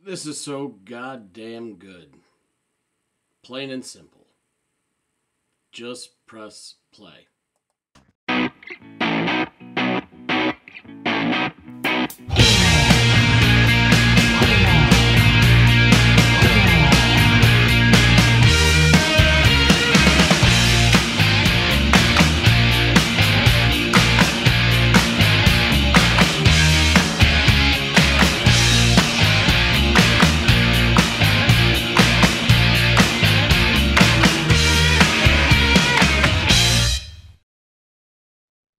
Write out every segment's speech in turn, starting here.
This is so goddamn good. Plain and simple. Just press play.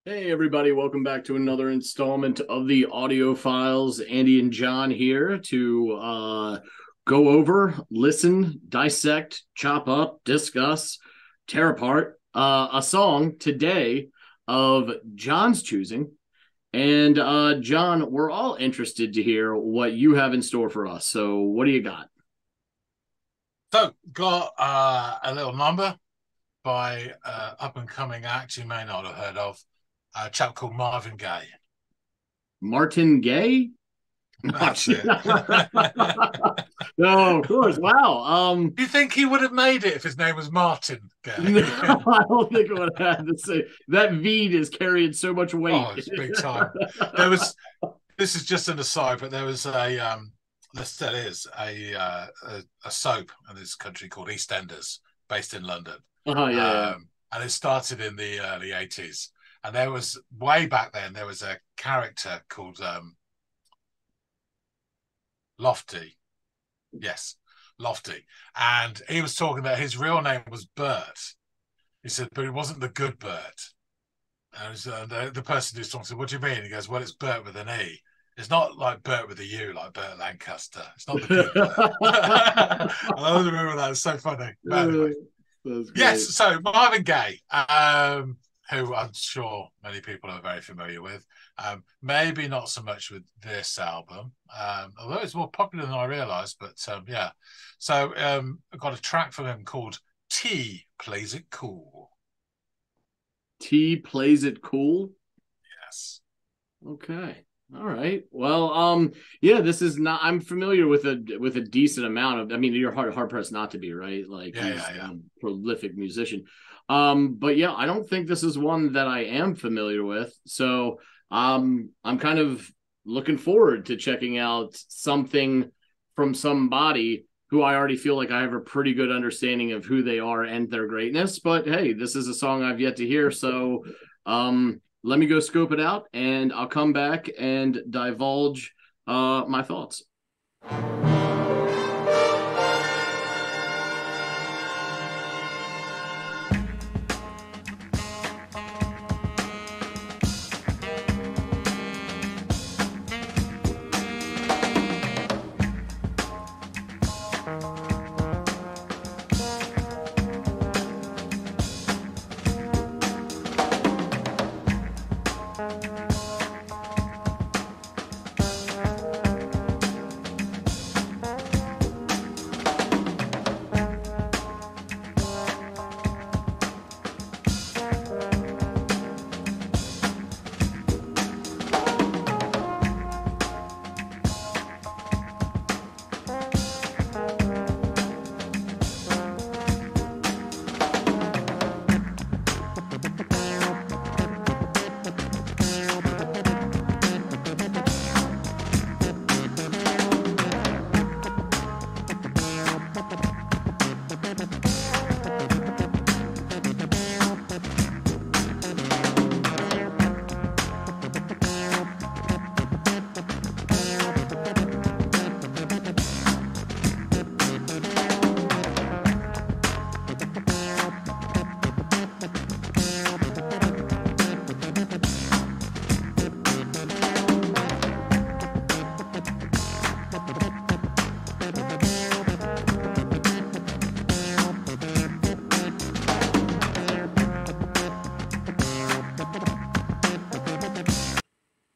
Hey everybody, welcome back to another installment of the Audiophiles. Andy and John here to go over, listen, dissect, chop up, discuss, tear apart a song today of John's choosing. And John, we're all interested to hear what you have in store for us. So what do you got? So, got a little number by up-and-coming act you may not have heard of, a chap called Marvin Gaye. Martin Gaye? That's it. No, of course. Wow. Do you think he would have made it if his name was Martin Gaye? No, I don't think it would have had to say that V is carrying so much weight. Oh, it's big time. This is just an aside, but there was a soap in this country called EastEnders, based in London. Yeah. And it started in the early 80s. And there was, way back then, there was a character called Lofty. Yes, Lofty. And he was talking about his real name was Bert. He said, but it wasn't the good Bert. And the person who's talking said, what do you mean? He goes, well, it's Bert with an E. It's not like Bert with a U, like Bert Lancaster. It's not the good Bert. I remember that. It's so funny. But anyway. Yes, so Marvin Gaye, who I'm sure many people are very familiar with. Maybe not so much with this album, although it's more popular than I realised, but yeah. So I've got a track from him called T Plays It Cool. T Plays It Cool? Yes. Okay. All right. Well, yeah, this is not, I'm familiar with a decent amount of, I mean, you're hard pressed not to be, right? Like, he's a prolific musician. But yeah, I don't think this is one that I am familiar with. So, I'm kind of looking forward to checking out something from somebody who I already feel like I have a pretty good understanding of who they are and their greatness. But hey, this is a song I've yet to hear. So, let me go scope it out, and I'll come back and divulge my thoughts.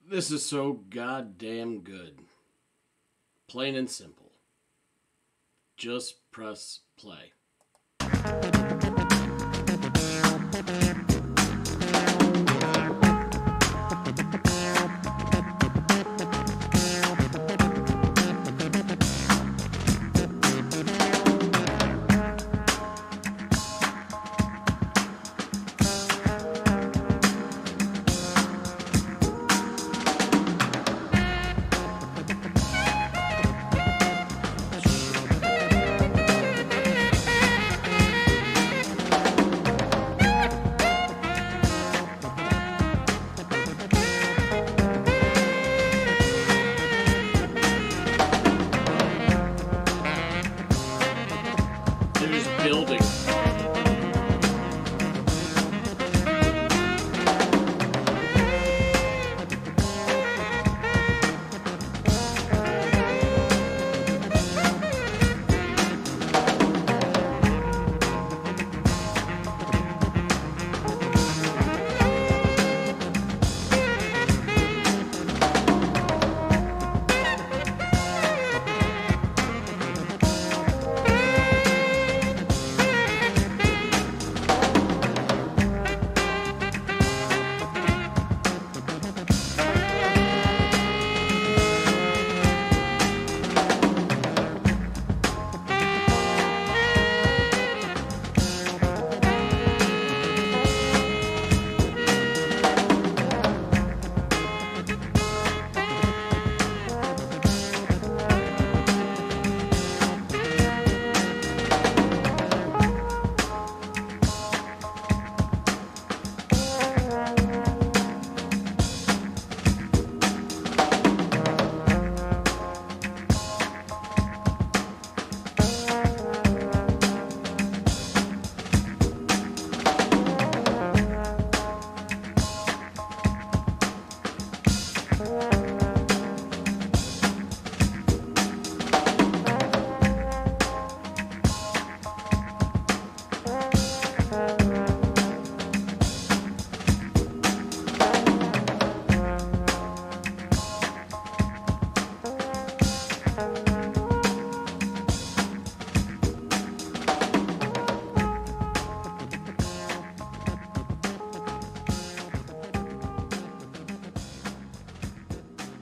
This is so goddamn good. Plain and simple. Just press play.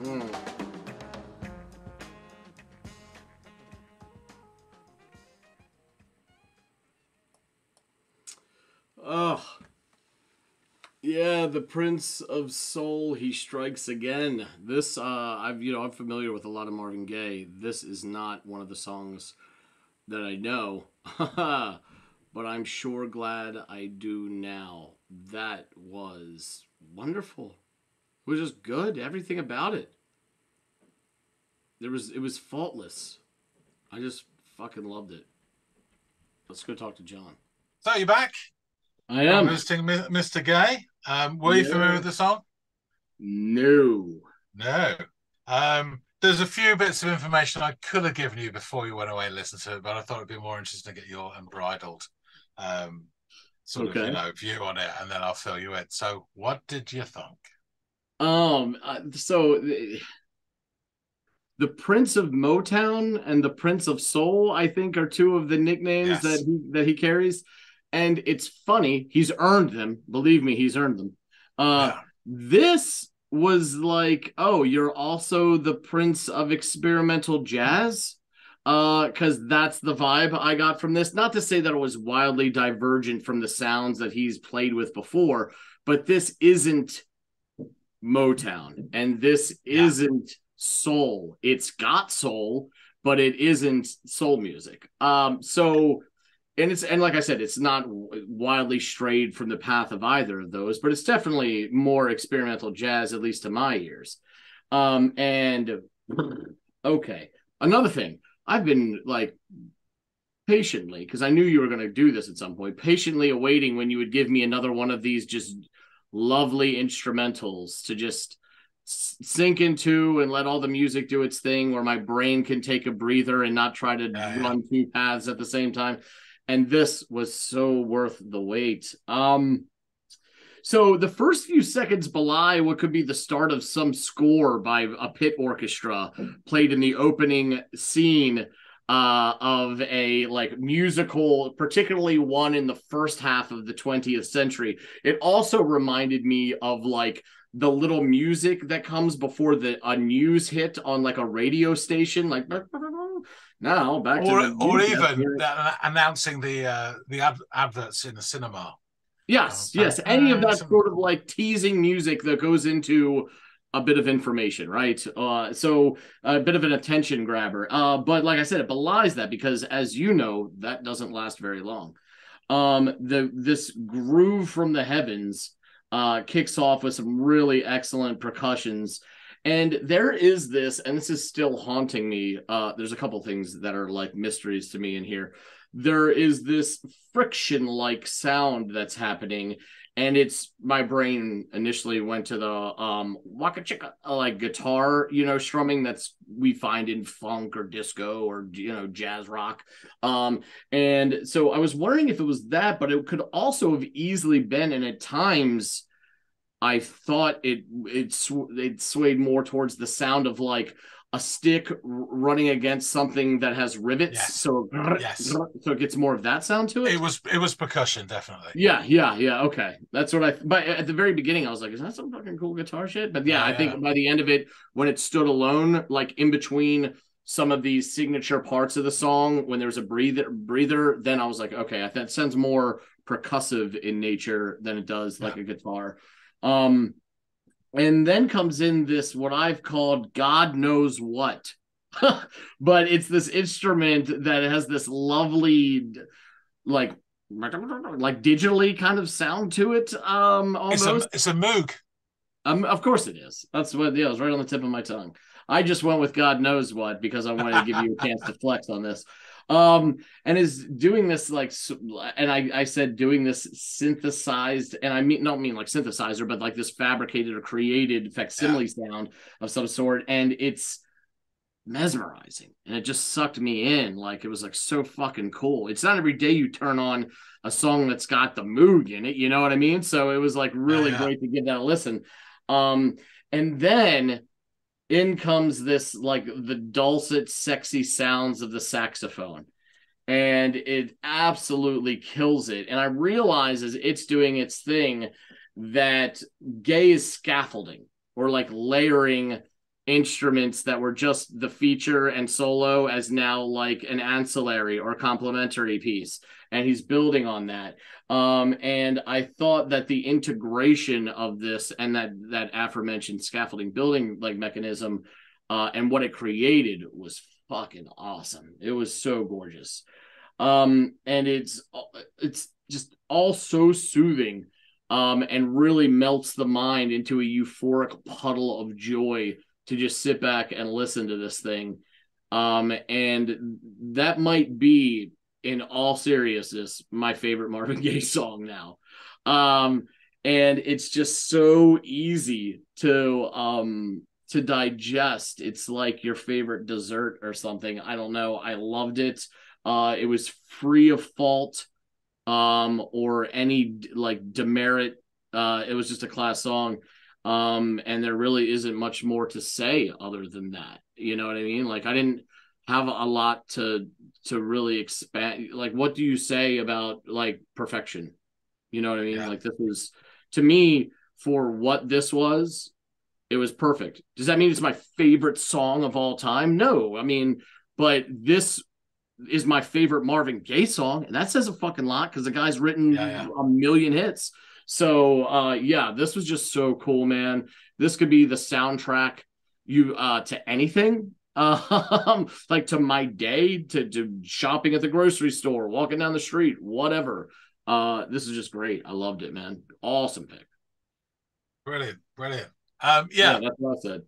Hmm. Oh, yeah, the Prince of Soul, he strikes again. This, I'm familiar with a lot of Marvin Gaye. This is not one of the songs that I know, but I'm sure glad I do now. That was wonderful. It was just good. Everything about it. It was faultless. I just fucking loved it. Let's go talk to John. So you're back? I I'm am. visiting Mr. Gay. Were you familiar Yeah. with the song? No. No. There's a few bits of information I could have given you before you went away and listened to it, but I thought it'd be more interesting to get your unbridled sort of, Okay. view on it, and then I'll fill you in. So, what did you think? So the Prince of Motown and the Prince of Soul, I think, are two of the nicknames Yes. that he carries. And it's funny, he's earned them. Believe me, he's earned them. Yeah. This was like, oh, you're also the Prince of Experimental Jazz. Because that's the vibe I got from this. Not to say that it was wildly divergent from the sounds that he's played with before, but this isn't Motown, and this isn't soul. It's got soul, but it isn't soul music. And like I said, it's not wildly strayed from the path of either of those, but it's definitely more experimental jazz, at least to my ears. And okay, another thing, I've been like patiently, because I knew you were going to do this at some point, patiently awaiting when you would give me another one of these just lovely instrumentals to just sink into and let all the music do its thing, where my brain can take a breather and not try to run two paths at the same time. And this was so worth the wait. So the first few seconds belie what could be the start of some score by a pit orchestra played in the opening scene of a like musical, particularly one in the first half of the 20th century. It also reminded me of like the little music that comes before a news hit on like a radio station, like now back to or even announcing the adverts in the cinema. Yes, any of that sort of like teasing music that goes into a bit of information, right? So a bit of an attention grabber. But like I said, it belies that, because as you know, that doesn't last very long. This groove from the heavens kicks off with some really excellent percussions. And there is this, and this is still haunting me. There's a couple things that are like mysteries to me in here. There is this friction-like sound that's happening, and it's my brain initially went to the waka chicka like guitar, strumming that's we find in funk or disco or jazz rock. And so I was wondering if it was that, but it could also have easily been, and at times I thought it swayed more towards the sound of like a stick running against something that has rivets. Yes. So it gets more of that sound to it. It was percussion, definitely. Yeah. Okay, that's what But at the very beginning, I was like, "Is that some fucking cool guitar shit?" But I think by the end of it, when it stood alone, like in between some of these signature parts of the song, when there was a breather, then I was like, okay, that sounds more percussive in nature than it does like a guitar. And then comes in this, what I've called God knows what, but it's this instrument that has this lovely, like digitally kind of sound to it. Almost. It's a Moog. Of course it is. That's what, it was right on the tip of my tongue. I just went with God knows what because I wanted to give you a chance to flex on this. And is doing this like, and I said doing this synthesized, and I don't mean like synthesizer, but like this fabricated or created facsimile sound of some sort, and it's mesmerizing, and it just sucked me in. Like it was like so fucking cool. It's not every day you turn on a song that's got the Moog in it, you know what I mean? So it was like really great to give that a listen. And then in comes this like the dulcet, sexy sounds of the saxophone, and it absolutely kills it. And I realize as it's doing its thing that Gaye is scaffolding or like layering instruments that were just the feature and solo as now like an ancillary or complementary piece, and he's building on that. And I thought that the integration of this and that aforementioned scaffolding building like mechanism and what it created was fucking awesome. It was so gorgeous. And it's just all so soothing, and really melts the mind into a euphoric puddle of joy to just sit back and listen to this thing. And that might be, in all seriousness, my favorite Marvin Gaye song now. And it's just so easy to digest. It's like your favorite dessert or something. I don't know. I loved it. It was free of fault, or any like demerit. It was just a class song. And there really isn't much more to say other than that. You know what I mean? Like, I didn't have a lot to really expand. Like, what do you say about like perfection? You know what I mean? Yeah. Like, this was, to me, for what this was, it was perfect. Does that mean it's my favorite song of all time? No. I mean, but this is my favorite Marvin Gaye song, and that says a fucking lot because the guy's written a million hits. So yeah, this was just so cool, man. This could be the soundtrack to anything. Like to my day, to shopping at the grocery store, walking down the street, whatever. This is just great. I loved it, man. Awesome pick. Brilliant. Yeah, that's what I said.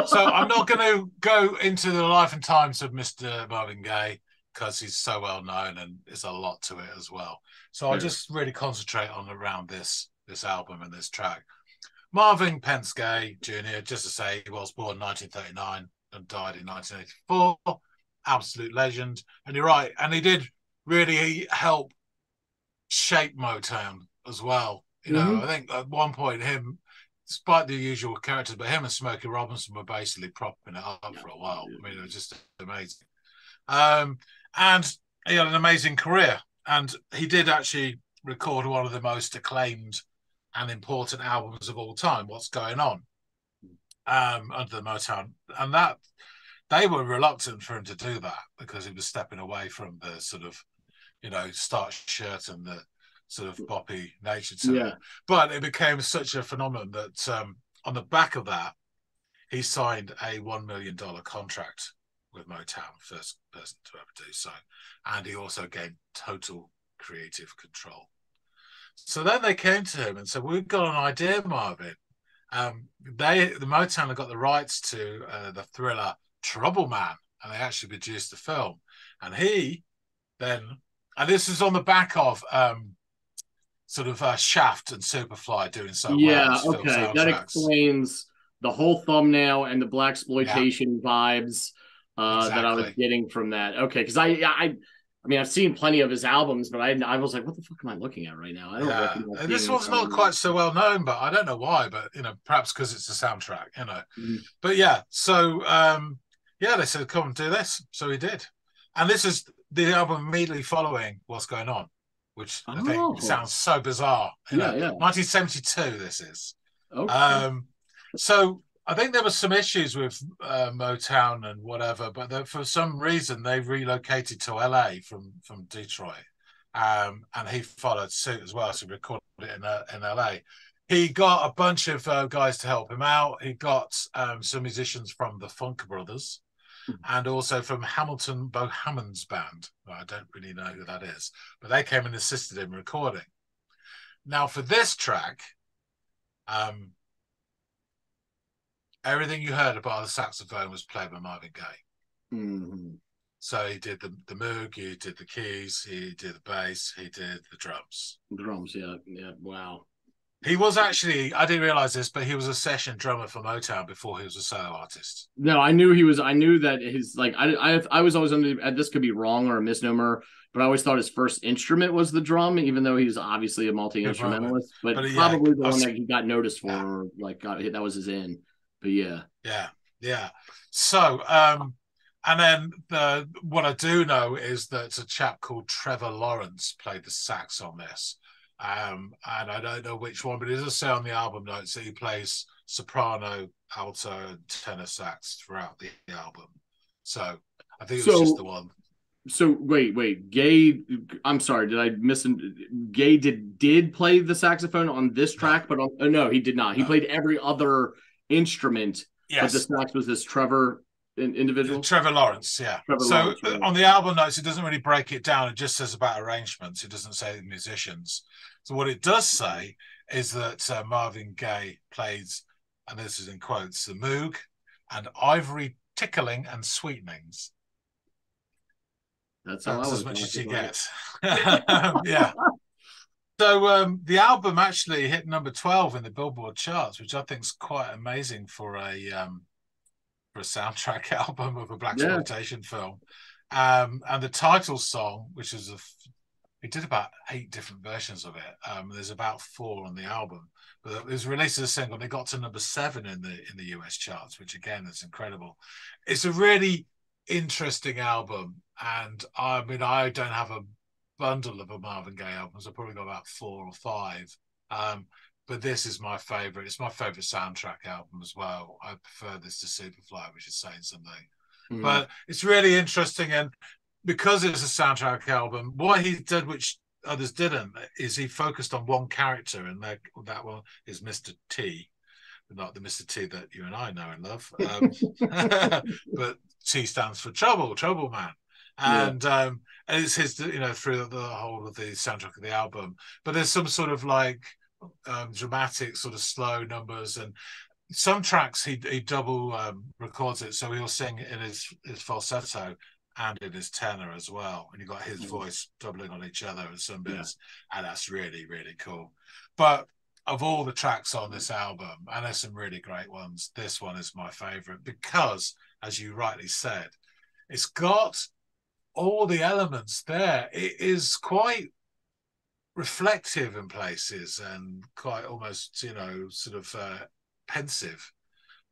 So I'm not going to go into the life and times of Mr. Marvin Gaye because he's so well known and there's a lot to it as well. So I'll just really concentrate on around this album and this track. Marvin Pence Gaye Jr., just to say, he was born in 1939 and died in 1984. Absolute legend. And you're right. And he did really help shape Motown as well. You know, I think at one point despite the usual characters, but him and Smokey Robinson were basically propping it up for a while. I mean, it was just amazing. And he had an amazing career. And he did actually record one of the most acclaimed and important albums of all time, What's Going On, under the Motown. And that they were reluctant for him to do that because he was stepping away from the sort of, you know, starched shirt and the sort of poppy nature to it. But it became such a phenomenon that on the back of that, he signed a $1 million contract with Motown, first person to ever do so. And he also gained total creative control. So then they came to him and said, we've got an idea, Marvin. The Motown have got the rights to the thriller Trouble Man, and they actually produced the film. And he then, and this is on the back of sort of Shaft and Superfly doing so well. Yeah, okay. That explains the whole thumbnail and the blaxploitation vibes that I was getting from that. Okay, because I mean, I've seen plenty of his albums, but I was like, what the fuck am I looking at right now? I don't recognize. And this one's not quite so well known, but I don't know why. But you know, perhaps because it's a soundtrack, you know. But yeah, so they said, come and do this. So he did, and this is the album immediately following What's Going On, which I think sounds so bizarre. You know, 1972. This is. Okay. So I think there were some issues with Motown and whatever, but for some reason they relocated to LA from Detroit, and he followed suit as well. So he recorded it in LA. He got a bunch of guys to help him out. He got some musicians from the Funk Brothers and also from Hamilton Bohamon's band. I don't really know who that is, but they came and assisted him recording. Now for this track, everything you heard about the saxophone was played by Marvin Gaye. So he did the Moog, he did the keys, he did the bass, he did the drums. Drums, yeah, wow. He was actually, I didn't realize this, but he was a session drummer for Motown before he was a solo artist. No, I knew that his, like, I was always under, this could be wrong or a misnomer, but I always thought his first instrument was the drum, even though he's obviously a multi-instrumentalist, but probably the one that he got noticed for, or like that was his in. But yeah. So, and then what I do know is that a chap called Trevor Lawrence played the sax on this. And I don't know which one, but it does say on the album notes that he plays soprano, alto, and tenor sax throughout the album. So I think it was just the one. So wait, Gaye. I'm sorry, did I miss? Gaye did play the saxophone on this track, but no, he did not. He played every other instrument, but the sax was this Trevor individual. Trevor Lawrence, yeah. Lawrence, right. On the album notes, it doesn't really break it down. It just says about arrangements. It doesn't say musicians. So what it does say is that Marvin Gaye plays, and this is in quotes, the moog and ivory tickling and sweetenings. That's as much as you get. Yeah. So the album actually hit number 12 in the Billboard charts, which I think is quite amazing for a soundtrack album of a blaxploitation film. And the title song, which is it did about 8 different versions of it. There's about 4 on the album, but it was released as a single. And it got to number 7 in the US charts, which again is incredible. It's a really interesting album, and I mean, I don't have a bundle of a Marvin Gaye albums. I've probably got about 4 or 5. But this is my favorite. It's my favorite soundtrack album as well. I prefer this to Superfly, which is saying something. But it's really interesting, and because it's a soundtrack album, what he did, which others didn't, is he focused on one character, and that one is Mr. T, but not the Mr. T that you and I know and love. But T stands for Trouble Man. And it's his, through the whole of the soundtrack of the album. But there's some sort of like dramatic, sort of slow numbers, and some tracks he double records it, so he'll sing in his falsetto and in his tenor as well, and you've got his voice doubling on each other in some bits, and that's really, really cool. But of all the tracks on this album, and there's some really great ones, this one is my favorite because, as you rightly said, it's got all the elements there. It is quite reflective in places and quite almost, sort of pensive,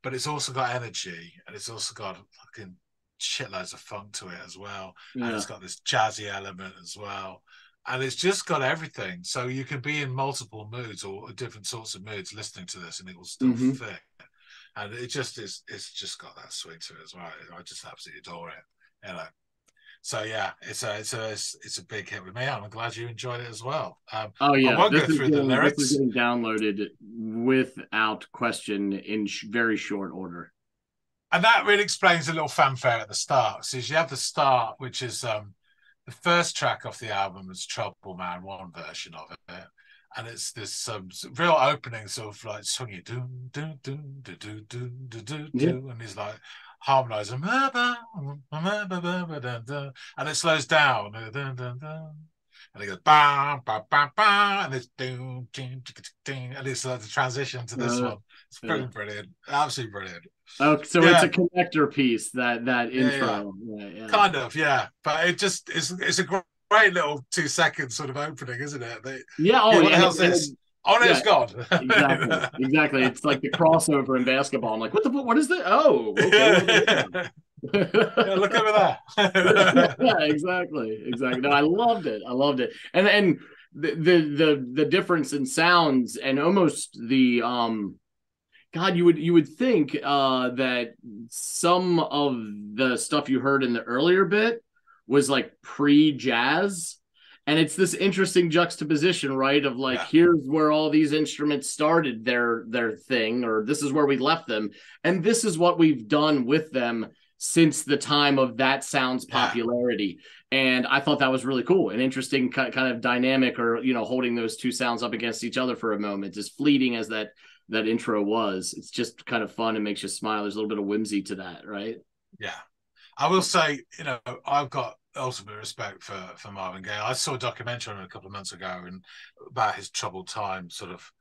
but it's also got energy, and it's also got fucking shitloads of funk to it as well. And it's got this jazzy element as well. And it's just got everything. So you can be in multiple moods or different sorts of moods listening to this, and it will still fit. And it just is, it's just got that swing to it as well. I just absolutely adore it. So yeah, it's a big hit with me. I'm glad you enjoyed it as well. I won't go through the lyrics. This is getting downloaded without question in very short order. And that really explains a little fanfare at the start. So you have the start, which is the first track off the album is Trouble Man, one version of it. And it's this real opening, sort of like swingy, do do do do do do do do, and he's like harmonizing, and it slows down, and he goes ba ba ba ba, and it's and it's like the transition to this one. It's brilliant, absolutely brilliant. Oh, so it's a connector piece, that intro. Yeah. Kind of, yeah. But it's a great little 2 second sort of opening, isn't it? What the hell's this? Oh no, it's God. Exactly. It's like the crossover in basketball. I'm like, what is that? Oh, okay. Look over there. Exactly. No, I loved it. And the difference in sounds, and almost the God, you would think that some of the stuff you heard in the earlier bit was like pre-jazz, and it's this interesting juxtaposition, right? Of like, here's where all these instruments started their thing, or this is where we left them, and this is what we've done with them since the time of that sound's popularity. And I thought that was really cool, an interesting kind of dynamic, or holding those two sounds up against each other for a moment, as fleeting as that intro was. It's just kind of fun and makes you smile. There's a little bit of whimsy to that, right? Yeah. I will say, I've got ultimate respect for Marvin Gaye. I saw a documentary on him a couple of months ago, and about his troubled time, sort of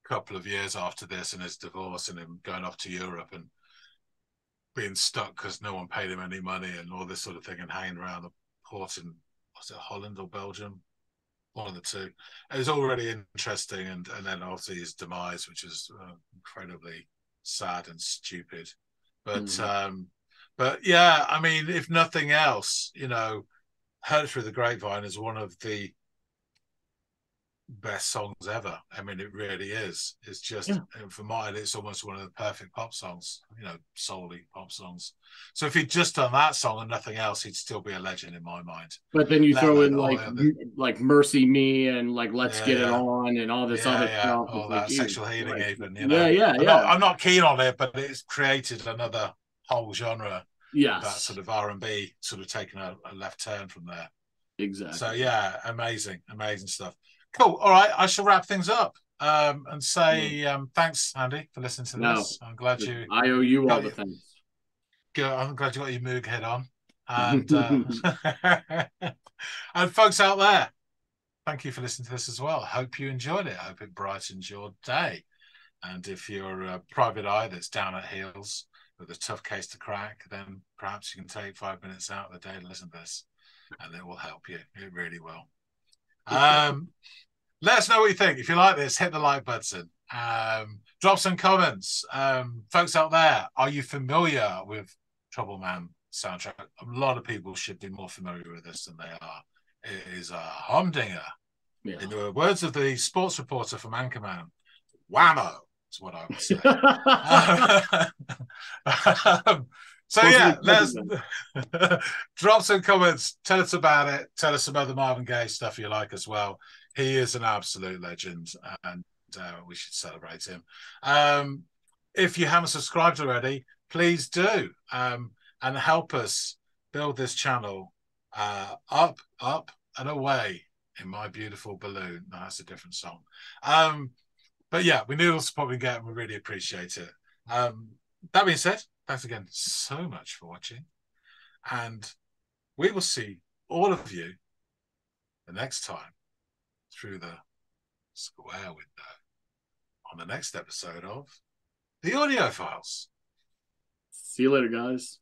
a couple of years after this, and his divorce, and him going off to Europe and being stuck because no one paid him any money and all this sort of thing, and hanging around the port in, was it Holland or Belgium? One of the two. It was already interesting, and then obviously his demise, which is incredibly sad and stupid. But yeah, I mean, if nothing else, Heard Through the Grapevine is one of the best songs ever. I mean, it really is. It's just, Yeah. for mine, it's almost one of the perfect pop songs, solely pop songs. So if he'd just done that song and nothing else, he'd still be a legend in my mind. But then you Let throw alone in all the other. like Mercy Me and like Let's Yeah, Get It yeah. On and all this other Yeah, stuff. It's all like that Jesus sexual healing, Christ. even. Yeah, yeah, yeah. I'm not keen on it, but it's created another whole genre of that Yes, sort of R&B, sort of taking a left turn from there. So exactly. yeah, amazing stuff. Cool. All right, I shall wrap things up and Yeah. say thanks, Andy, for listening to No, this. I'm glad you I owe you all got the your, thanks. I'm glad you got your Moog head on, and and folks out there, thank you for listening to this as well. Hope you enjoyed it. I hope it brightens your day. And if you're a private eye that's down at heels with a tough case to crack, then perhaps you can take 5 minutes out of the day and listen to this, and it will help you. It really will. Let us know what you think. If you like this, hit the like button. Drop some comments. Folks out there, are you familiar with Trouble Man soundtrack? A lot of people should be more familiar with this than they are. It is a humdinger. Yeah. In the words of the sports reporter from Anchorman, whammo is what I would say. So yeah, let's drop some comments. Tell us about it. Tell us about the Marvin Gaye stuff you like as well. He is an absolute legend, and we should celebrate him. If you haven't subscribed already, please do, and help us build this channel up, and away in my beautiful balloon. No, that's a different song. But yeah, we need all the support we get, and we really appreciate it. That being said, thanks again so much for watching, and we will see all of you the next time through the square window on the next episode of the Audiophiles. See you later, guys.